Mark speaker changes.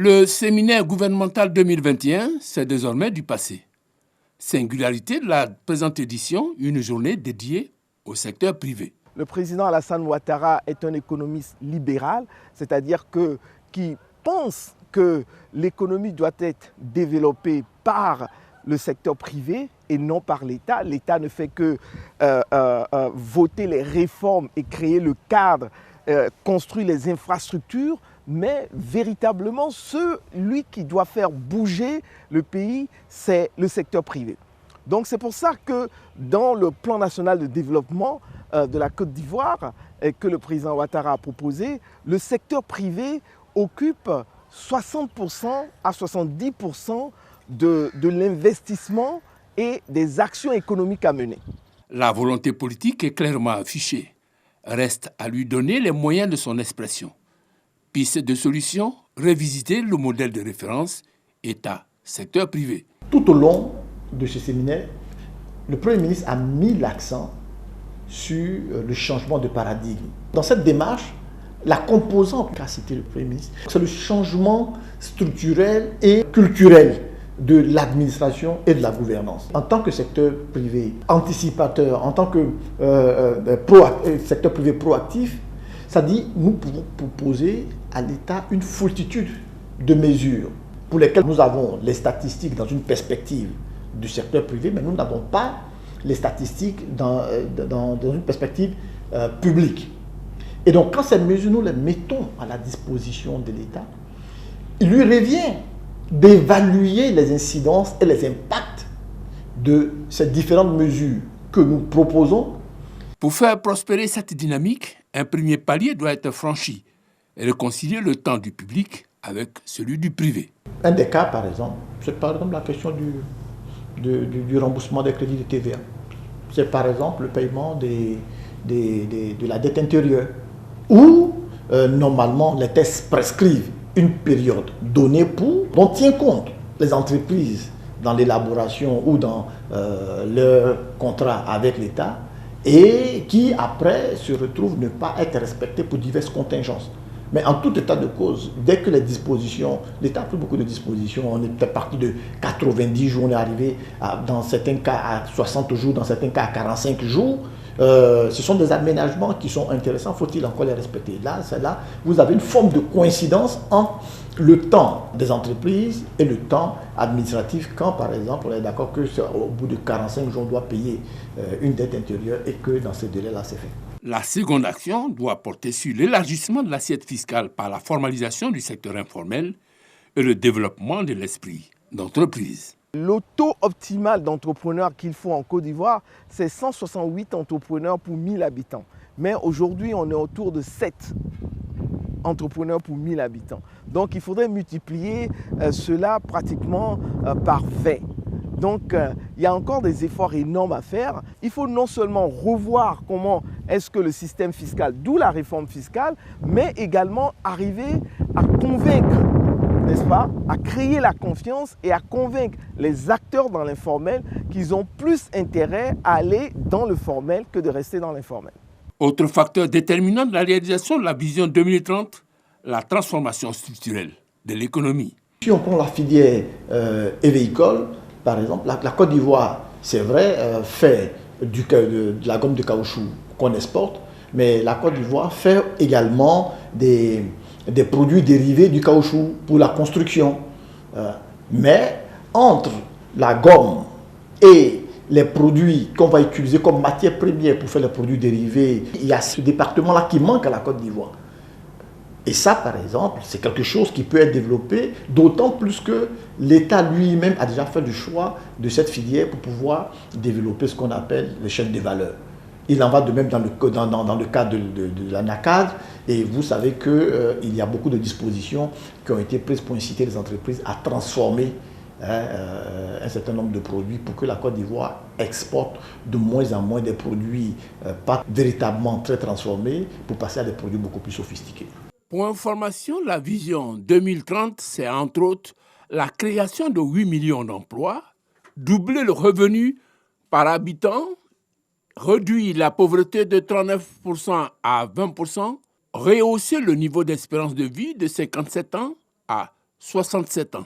Speaker 1: Le séminaire gouvernemental 2021, c'est désormais du passé. Singularité de la présente édition, une journée dédiée au secteur privé.
Speaker 2: Le président Alassane Ouattara est un économiste libéral, c'est-à-dire qui pense que l'économie doit être développée par le secteur privé et non par l'État. L'État ne fait que voter les réformes et créer le cadre, construire les infrastructures, mais véritablement, celui qui doit faire bouger le pays, c'est le secteur privé. Donc c'est pour ça que dans le plan national de développement de la Côte d'Ivoire que le président Ouattara a proposé, le secteur privé occupe 60% à 70% de l'investissement et des actions économiques à mener.
Speaker 1: La volonté politique est clairement affichée. Reste à lui donner les moyens de son expression. Piste de solution, revisiter le modèle de référence État-secteur privé.
Speaker 3: Tout au long de ce séminaire, le Premier ministre a mis l'accent sur le changement de paradigme. Dans cette démarche, la composante qu'a cité le Premier ministre, c'est le changement structurel et culturel de l'administration et de la gouvernance. En tant que secteur privé anticipateur, en tant que secteur privé proactif, ça dit nous pouvons proposer à l'État une foultitude de mesures pour lesquelles nous avons les statistiques dans une perspective du secteur privé, mais nous n'avons pas les statistiques dans une perspective publique. Et donc, quand ces mesures, nous les mettons à la disposition de l'État, il lui revient d'évaluer les incidences et les impacts de ces différentes mesures que nous proposons.
Speaker 1: Pour faire prospérer cette dynamique, un premier palier doit être franchi et réconcilier le temps du public avec celui du privé.
Speaker 3: Un des cas, par exemple, c'est par exemple la question du remboursement des crédits de TVA. C'est par exemple le paiement de la dette intérieure, où normalement les textes prescrivent une période donnée dont tient compte les entreprises dans l'élaboration ou dans leur contrat avec l'État et qui après se retrouvent ne pas être respectées pour diverses contingences. Mais en tout état de cause, dès que les dispositions, l'État a pris beaucoup de dispositions, on est parti de 90 jours, on est arrivé dans certains cas à 60 jours, dans certains cas à 45 jours. Ce sont des aménagements qui sont intéressants, faut-il encore les respecter? Là, vous avez une forme de coïncidence entre le temps des entreprises et le temps administratif, quand par exemple on est d'accord qu'au bout de 45 jours on doit payer une dette intérieure et que dans ces délais-là c'est fait.
Speaker 1: La seconde action doit porter sur l'élargissement de l'assiette fiscale par la formalisation du secteur informel et le développement de l'esprit d'entreprise.
Speaker 2: Le taux optimal d'entrepreneurs qu'il faut en Côte d'Ivoire, c'est 168 entrepreneurs pour 1000 habitants. Mais aujourd'hui, on est autour de 7 entrepreneurs pour 1000 habitants. Donc, il faudrait multiplier cela pratiquement par 20. Donc, il y a encore des efforts énormes à faire. Il faut non seulement revoir comment est-ce que le système fiscal, d'où la réforme fiscale, mais également arriver à convaincre, n'est-ce pas, à créer la confiance et à convaincre les acteurs dans l'informel qu'ils ont plus intérêt à aller dans le formel que de rester dans l'informel.
Speaker 1: Autre facteur déterminant de la réalisation de la vision 2030, la transformation structurelle de l'économie.
Speaker 3: Si on prend la filière évéicole, par exemple, la Côte d'Ivoire, c'est vrai, fait de la gomme de caoutchouc qu'on exporte, mais la Côte d'Ivoire fait également des produits dérivés du caoutchouc pour la construction. Mais entre la gomme et les produits qu'on va utiliser comme matière première pour faire les produits dérivés, il y a ce département-là qui manque à la Côte d'Ivoire. Et ça, par exemple, c'est quelque chose qui peut être développé, d'autant plus que l'État lui-même a déjà fait le choix de cette filière pour pouvoir développer ce qu'on appelle les chaînes de valeur. Il en va de même dans le cas de la NACAD, et vous savez qu'il y a beaucoup de dispositions qui ont été prises pour inciter les entreprises à transformer un certain nombre de produits pour que la Côte d'Ivoire exporte de moins en moins des produits pas véritablement très transformés pour passer à des produits beaucoup plus sophistiqués.
Speaker 1: Pour information, la vision 2030, c'est entre autres la création de 8 millions d'emplois, doubler le revenu par habitant, réduire la pauvreté de 39% à 20%, rehausser le niveau d'espérance de vie de 57 ans à 67 ans.